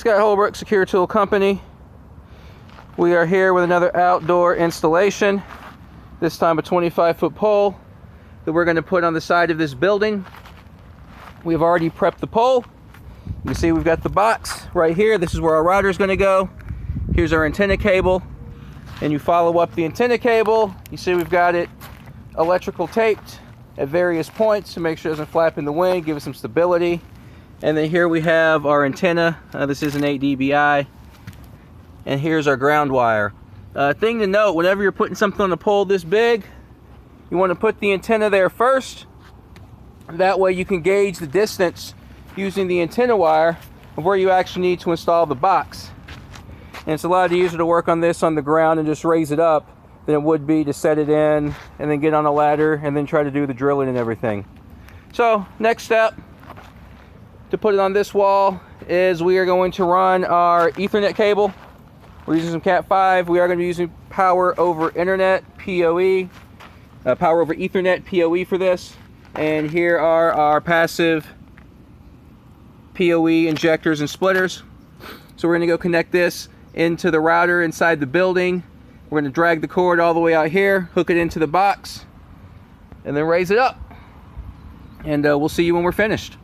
Scott Holbrook Secure Tool Company. We are here with another outdoor installation, this time a 25-foot pole that we're going to put on the side of this building. We've already prepped the pole. You can see we've got the box right here. This is where our router is going to go. Here's our antenna cable, and you follow up the antenna cable. You see we've got it electrical taped at various points to make sure it doesn't flap in the wind, give it some stability. And then here we have our antenna. This is an 8 dBi. And here's our ground wire. Thing to note, whenever you're putting something on a pole this big, you want to put the antenna there first. That way you can gauge the distance using the antenna wire of where you actually need to install the box. And it's a lot easier to work on this on the ground and just raise it up than it would be to set it in and then get on a ladder and then try to do the drilling and everything. So next step to put it on this wall is we are going to run our Ethernet cable. We're using some Cat 5. We are going to be using power over internet, PoE, power over Ethernet, PoE for this. And here are our passive PoE injectors and splitters. So we're going to go connect this into the router inside the building. We're going to drag the cord all the way out here, hook it into the box, and then raise it up. And we'll see you when we're finished.